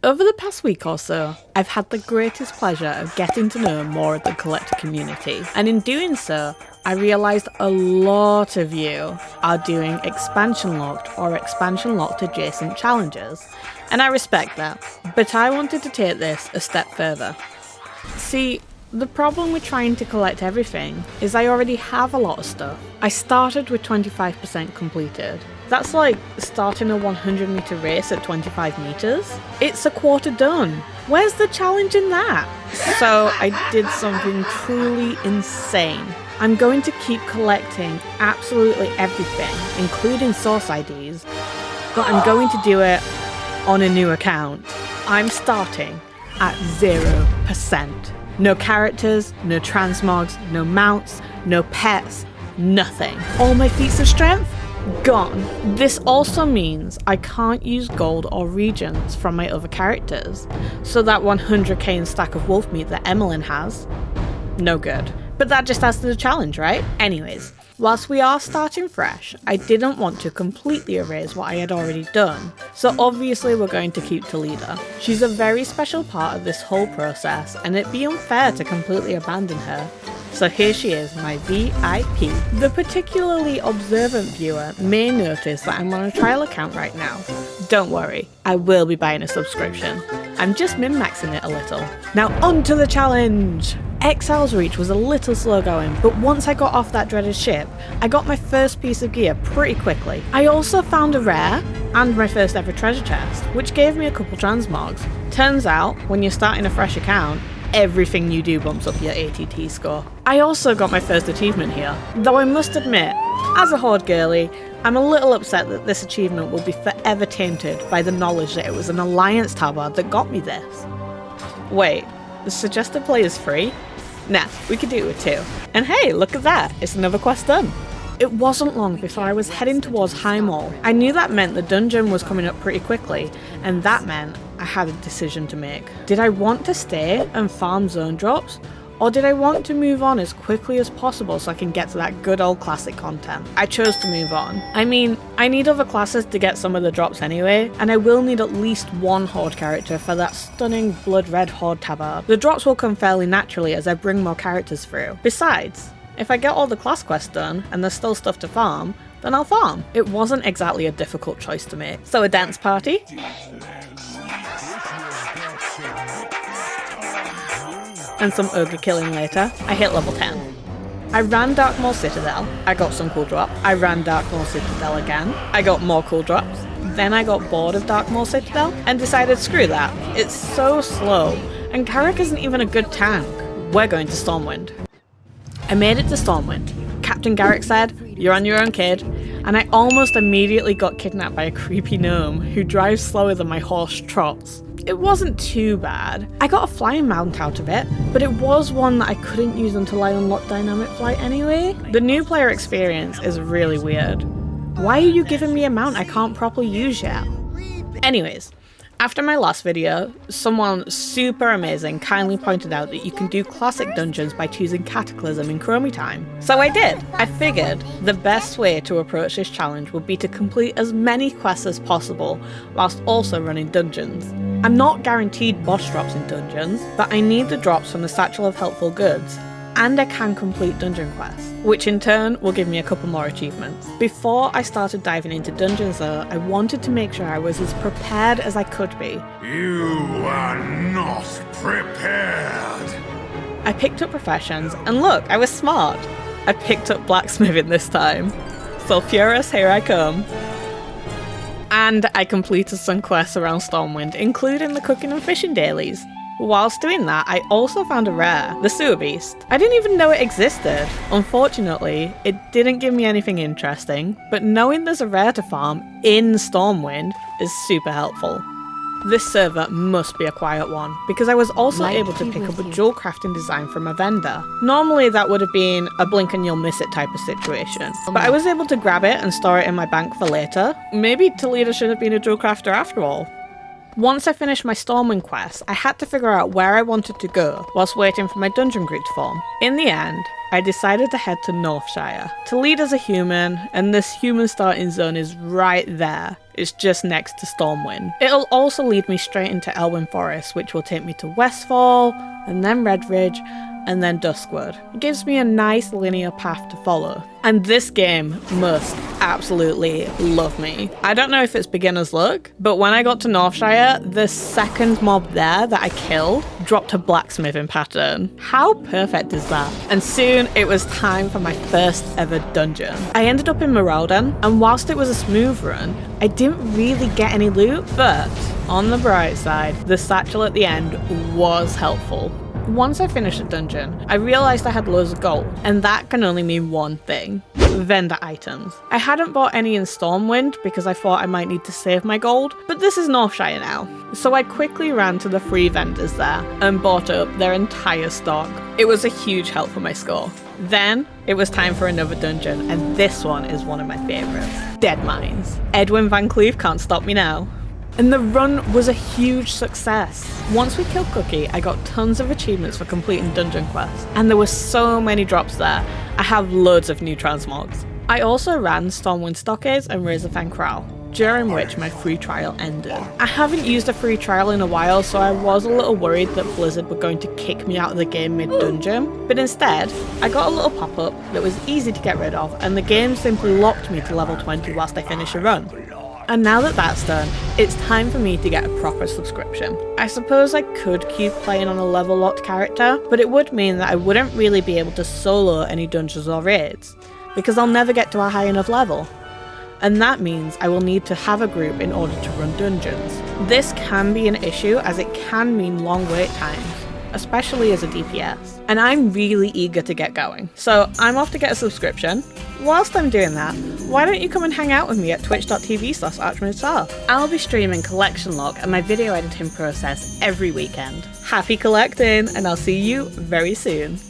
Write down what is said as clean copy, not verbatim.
Over the past week or so, I've had the greatest pleasure of getting to know more of the collector community, and in doing so, I realised a lot of you are doing expansion locked or expansion locked adjacent challenges, and I respect that, but I wanted to take this a step further. See, the problem with trying to collect everything is I already have a lot of stuff. I started with 25% completed. That's like starting a 100 metre race at 25 metres. It's a quarter done. Where's the challenge in that? So I did something truly insane. I'm going to keep collecting absolutely everything, including source IDs, but I'm going to do it on a new account. I'm starting at 0%. No characters, no transmogs, no mounts, no pets, nothing. All my feats of strength? Gone. This also means I can't use gold or regions from my other characters, so that 100k in stack of wolf meat that Emmeline has, no good. But that just adds to the challenge, right? Anyways, whilst we are starting fresh, I didn't want to completely erase what I had already done, so obviously we're going to keep Talida. She's a very special part of this whole process, and it'd be unfair to completely abandon her. So here she is, my VIP. The particularly observant viewer may notice that I'm on a trial account right now. Don't worry, I will be buying a subscription. I'm just min-maxing it a little. Now on to the challenge! Exile's Reach was a little slow going, but once I got off that dreaded ship, I got my first piece of gear pretty quickly. I also found a rare, and my first ever treasure chest, which gave me a couple transmogs. Turns out, when you're starting a fresh account, everything you do bumps up your ATT score. I also got my first achievement here, though I must admit, as a Horde girly, I'm a little upset that this achievement will be forever tainted by the knowledge that it was an Alliance tabard that got me this. Wait, the suggested play is free? Nah, we could do it with 2. And hey, look at that, it's another quest done. It wasn't long before I was heading towards High Mall. I knew that meant the dungeon was coming up pretty quickly, and that meant I had a decision to make. Did I want to stay and farm zone drops, or did I want to move on as quickly as possible so I can get to that good old classic content? I chose to move on. I mean, I need other classes to get some of the drops anyway, and I will need at least one Horde character for that stunning blood red Horde tabard. The drops will come fairly naturally as I bring more characters through. Besides, if I get all the class quests done and there's still stuff to farm, then I'll farm. It wasn't exactly a difficult choice to make. So a dance party? And some ogre killing later, I hit level 10. I ran Darkmoor Citadel, I got some cool drops. I ran Darkmoor Citadel again, I got more cool drops. Then I got bored of Darkmoor Citadel and decided screw that, it's so slow, and Carrick isn't even a good tank. We're going to Stormwind. I made it to Stormwind. Captain Garrick said, "You're on your own, kid," and I almost immediately got kidnapped by a creepy gnome who drives slower than my horse trots. It wasn't too bad. I got a flying mount out of it, but it was one that I couldn't use until I unlocked dynamic flight anyway. The new player experience is really weird. Why are you giving me a mount I can't properly use yet? Anyways, after my last video, someone super amazing kindly pointed out that you can do classic dungeons by choosing Cataclysm in Chromie time. So I did. I figured the best way to approach this challenge would be to complete as many quests as possible whilst also running dungeons. I'm not guaranteed boss drops in dungeons, but I need the drops from the Satchel of Helpful Goods, and I can complete dungeon quests, which in turn will give me a couple more achievements. Before I started diving into dungeons though, I wanted to make sure I was as prepared as I could be. You are not prepared. I picked up professions, and look, I was smart. I picked up blacksmithing this time. Sulphurous, here I come. And I completed some quests around Stormwind, including the cooking and fishing dailies. Whilst doing that, I also found a rare, the Sewer Beast. I didn't even know it existed. Unfortunately, it didn't give me anything interesting, but knowing there's a rare to farm in Stormwind is super helpful. This server must be a quiet one, because I was also able to pick up a jewel crafting design from a vendor. Normally that would have been a blink and you'll miss it type of situation, but I was able to grab it and store it in my bank for later. Maybe Talida should have been a jewel crafter after all. Once I finished my Stormwind quest, I had to figure out where I wanted to go whilst waiting for my dungeon group to form. In the end, I decided to head to Northshire to lead as a human, and this human starting zone is right there. It's just next to Stormwind. It'll also lead me straight into Elwyn Forest, which will take me to Westfall, and then Redridge, and then Duskwood. It gives me a nice linear path to follow. And this game must absolutely love me. I don't know if it's beginner's luck, but when I got to Northshire, the second mob there that I killed dropped a blacksmithing pattern. How perfect is that? And soon it was time for my first ever dungeon. I ended up in Morelden, and whilst it was a smooth run, I didn't really get any loot, but on the bright side, the satchel at the end was helpful. Once I finished the dungeon, I realised I had loads of gold, and that can only mean one thing: vendor items. I hadn't bought any in Stormwind because I thought I might need to save my gold, but this is Northshire now. So I quickly ran to the free vendors there and bought up their entire stock. It was a huge help for my score. Then it was time for another dungeon, and this one is one of my favourites: Dead Mines. Edwin Van Cleef can't stop me now. And the run was a huge success. Once we killed Cookie, I got tons of achievements for completing dungeon quests, and there were so many drops there. I have loads of new transmogs. I also ran Stormwind Stockades and Razorfang Kraal, during which my free trial ended. I haven't used a free trial in a while, so I was a little worried that Blizzard were going to kick me out of the game mid-dungeon, but instead, I got a little pop-up that was easy to get rid of, and the game simply locked me to level 20 whilst I finished a run. And now that that's done, it's time for me to get a proper subscription. I suppose I could keep playing on a level locked character, but it would mean that I wouldn't really be able to solo any dungeons or raids, because I'll never get to a high enough level. And that means I will need to have a group in order to run dungeons. This can be an issue, as it can mean long wait times, especially as a DPS. And I'm really eager to get going, so I'm off to get a subscription. Whilst I'm doing that, why don't you come and hang out with me at twitch.tv/ArchmageStar? I'll be streaming Collection Log and my video editing process every weekend. Happy collecting, and I'll see you very soon.